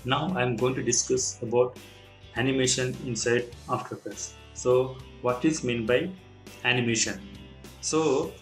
Now I am going to discuss about animation inside After Effects. So what is meant by animation? So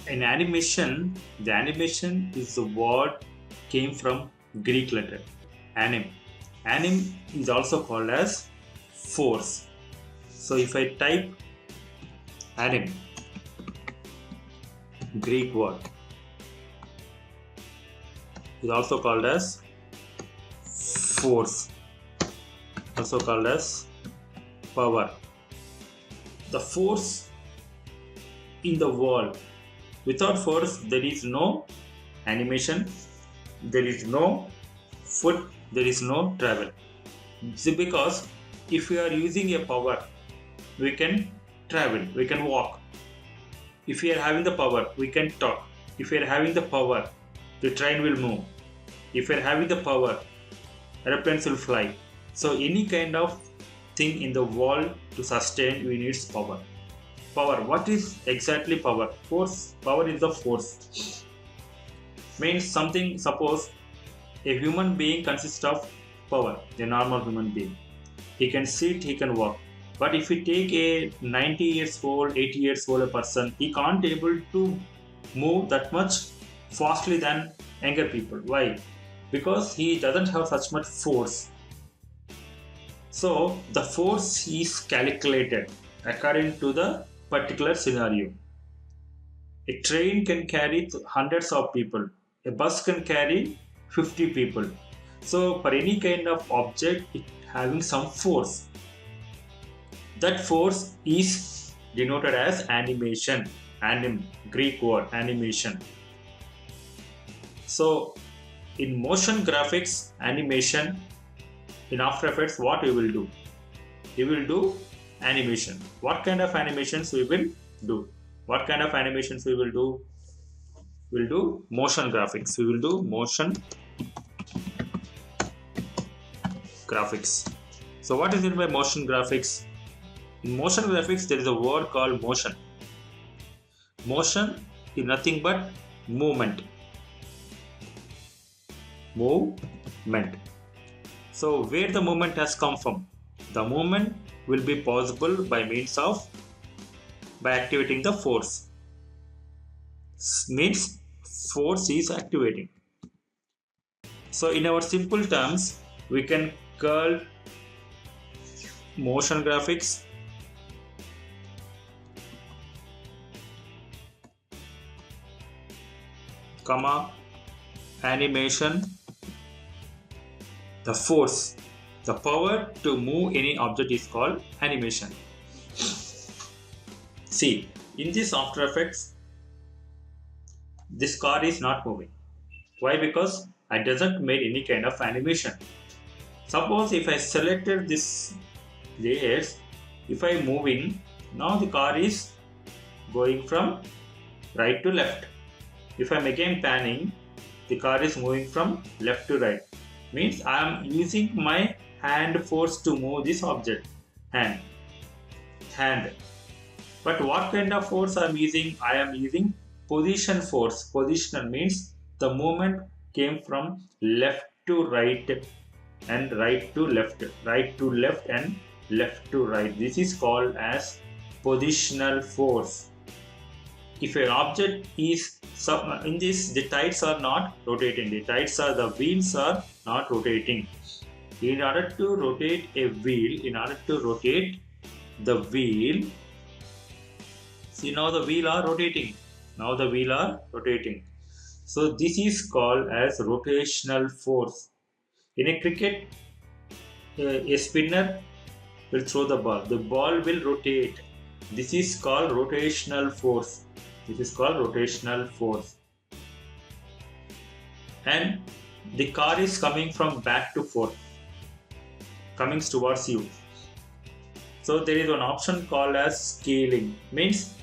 in animation, the animation is the word came from Greek letter anim. Anim is also called as force. So if I type anim, Greek word, is also called as force, also called as power. The force in the world. Without force, there is no animation, there is no foot, there is no travel. See, because if we are using a power, we can travel, we can walk. If we are having the power, we can talk. If we are having the power, the train will move. If we are having the power, airplanes will fly. So any kind of thing in the world to sustain, we need power. Power. What is exactly power? Force. Power is the force. Means something. Suppose a human being consists of power. A normal human being. He can sit. He can walk. But if we take a 90 years old, 80 years old person, he can't able to move that much fastly than younger people. Why? Because he doesn't have such much force. So the force is calculated according to the particular scenario. A train can carry hundreds of people. A bus can carry 50 people. So for any kind of object, it having some force. That force is denoted as animation. Anim, Greek word animation. So in motion graphics, animation, in After Effects, what we will do? We will do animation. What kind of animations we will do? What kind of animations we will do? We will do motion graphics. We will do motion graphics. So what is it by motion graphics? In motion graphics, there is a word called motion. Motion is nothing but movement. Movement. So where the movement has come from? The movement will be possible by means of by activating the force. Means force is activating. So in our simple terms, we can call motion graphics comma animation, the force, the power to move any object is called animation. See, in this After Effects, this car is not moving. Why? Because I doesn't made any kind of animation. Suppose if I selected this layers, if I moving, now the car is going from right to left. If I'm again panning, the car is moving from left to right. Means I am using my hand force to move this object. Hand. But what kind of force I am using? I am using position force. Positional means the movement came from left to right and right to left and left to right. This is called as positional force. If an object is in this, the tides are not rotating. The wheels are not rotating. In order to rotate a wheel, the wheel, see now the wheel are rotating. So this is called as rotational force. In a cricket, a spinner will throw the ball. The ball will rotate. This is called rotational force. And the car is coming from back to forth, coming towards you. So there is one option called as scaling. Means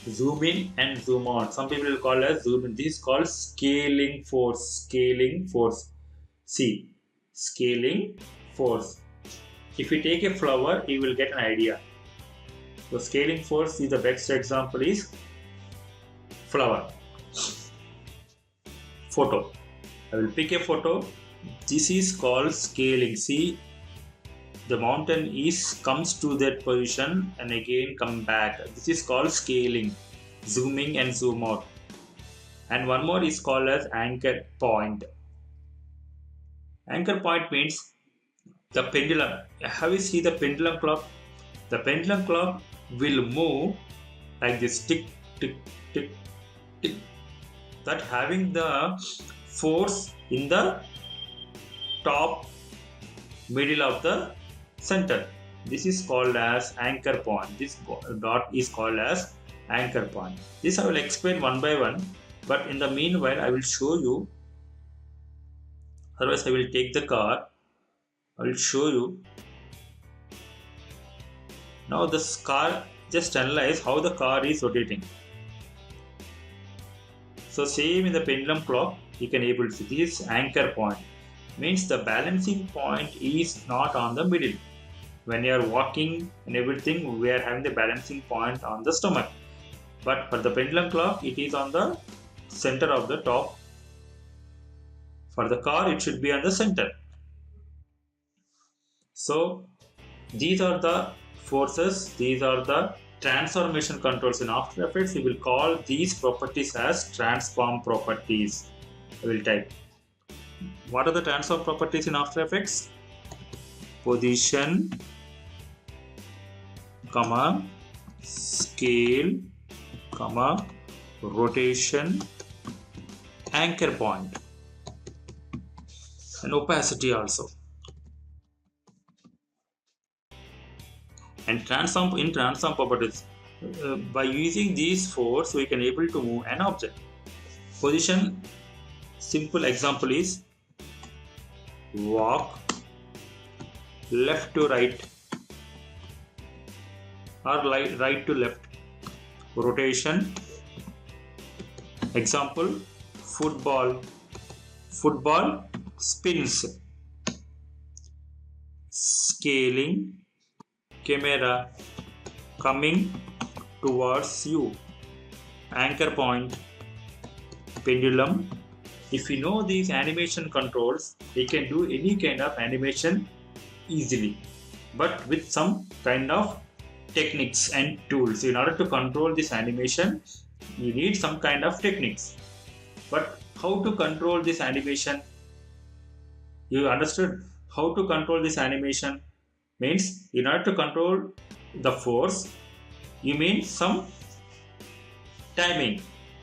zoom in and zoom out. Some people will call as zoom in. This is called scaling force. See, scaling force. If you take a flower, you will get an idea. So scaling force is the best example is flower. Photo. I will pick a photo. This is called scaling. See, the mountain is comes to that position and again come back. This is called scaling. Zooming and zoom out. And one more is called as anchor point. Anchor point means the pendulum. Have you seen the pendulum clock? The pendulum clock will move like this tick, tick, tick, tick. That having the force in the top middle of the center. This is called as anchor point. This dot is called as anchor point. This I will explain one by one, but in the meanwhile I will show you. Otherwise I will take the car. I will show you. Now this car, just analyze how the car is rotating. So same in the pendulum clock, you can able to see this anchor point. Means the balancing point is not on the middle. When you are walking and everything, we are having the balancing point on the stomach. But for the pendulum clock, it is on the center of the top. For the car, it should be on the center. So these are the forces, these are the transformation controls. In After Effects, we will call these properties as transform properties. I will type. What are the transform properties in After Effects? Position, comma, scale, comma, rotation, anchor point, and opacity also. And transform properties, by using these four, so we can able to move an object. Position, simple example is walk left to right or right to left. Rotation, example football spins. Scaling, camera coming towards you. Anchor point, pendulum. If you know these animation controls, we can do any kind of animation easily, but with some kind of techniques and tools. In order to control this animation, you need some kind of techniques. But how to control this animation? You understood how to control this animation? Means in order to control the force, you mean some timing.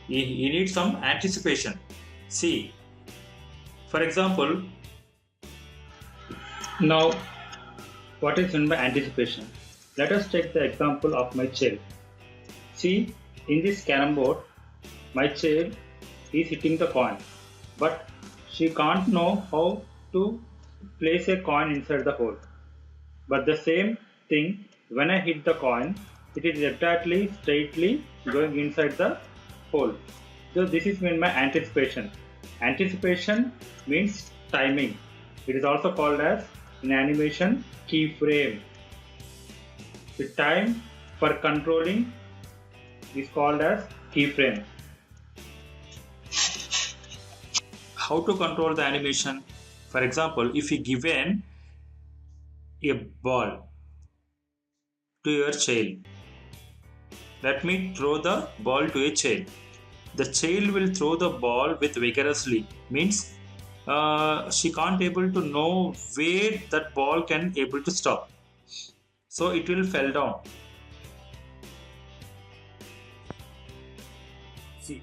You need some anticipation. See, for example, now what is meant by anticipation? Let us take the example of my child. See, in this carom board, my child is hitting the coin, but she can't know how to place a coin inside the hole. But the same thing, when I hit the coin, it is exactly straightly going inside the hole. So this is meant by anticipation. Anticipation means timing. It is also called as in animation keyframe. The time for controlling is called as keyframe. How to control the animation? For example, if you given a ball to your child, let me throw the ball to a child. The child will throw the ball with vigorously. Means she can't able to know where that ball can able to stop. So it will fall down. See,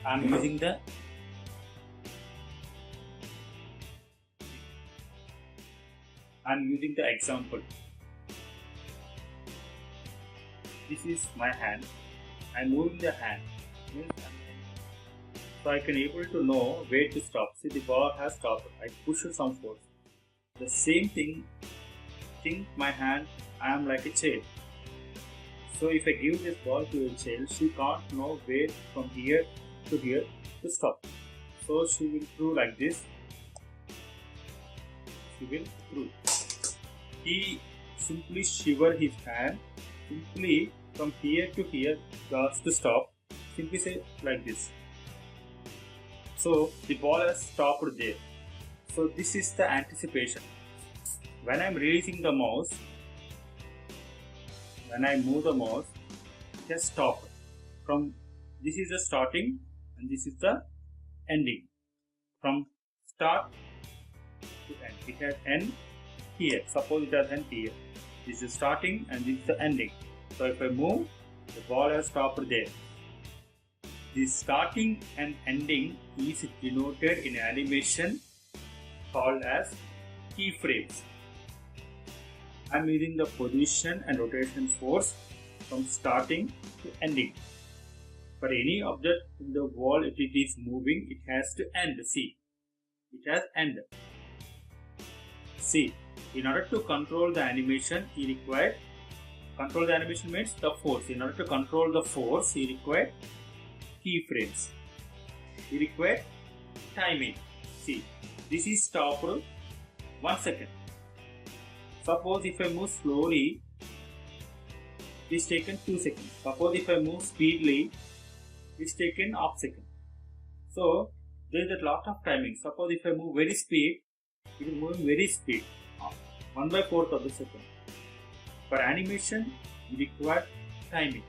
I'm using the example. This is my hand. I'm moving the hand. So I can able to know where to stop. See, the ball has stopped. I push some force. The same thing. Think my hand. I am like a child. So if I give this ball to a child, she can't know where from here to stop. So she will throw like this. She will throw. He simply shiver his hand. Simply from here to here to stop, simply say like this. So the ball has stopped there. So this is the anticipation. When I am releasing the mouse, when I move the mouse, it has stopped. From this is the starting and this is the ending. From start to end, it has end here. Suppose it has end here. This is starting and this is the ending. So if I move, the ball has stopped there. The starting and ending is denoted in animation called as keyframes. I am using the position and rotation force from starting to ending. For any object in the wall, if it is moving, it has to end. See, it has end. See, in order to control the animation, control the animation means the force. In order to control the force, he required keyframes. He required timing. See, this is stopped 1 second. Suppose if I move slowly, it is taken 2 seconds. Suppose if I move speedily, it is taken half second. So there is a lot of timing. Suppose if I move very speed, it is moving very speed, 1/4 of the second. For animation, you require timing.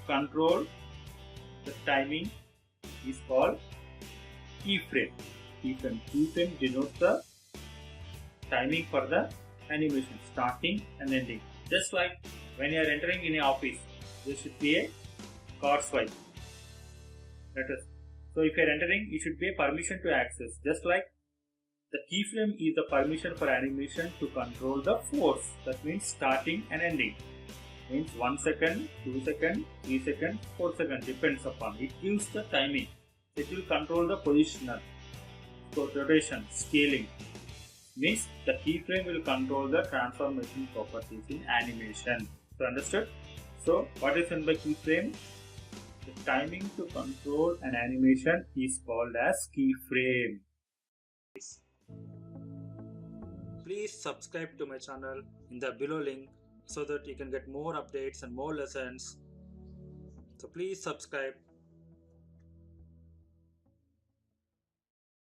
Control the timing is called keyframe. Keyframe denotes the timing for the animation, starting and ending. Just like when you are entering in an office, there should be a card swipe. So if you are entering, you should pay permission to access. Just like the keyframe is the permission for animation to control the force. That means starting and ending. Means 1 second, 2 seconds, 3 seconds, 4 seconds, depends upon. It gives the timing. It will control the positional, so rotation, scaling. Means the keyframe will control the transformation properties in animation. So understood? So what is meant by keyframe? The timing to control an animation is called as keyframe. Please subscribe to my channel in the below link so that you can get more updates and more lessons. So please subscribe.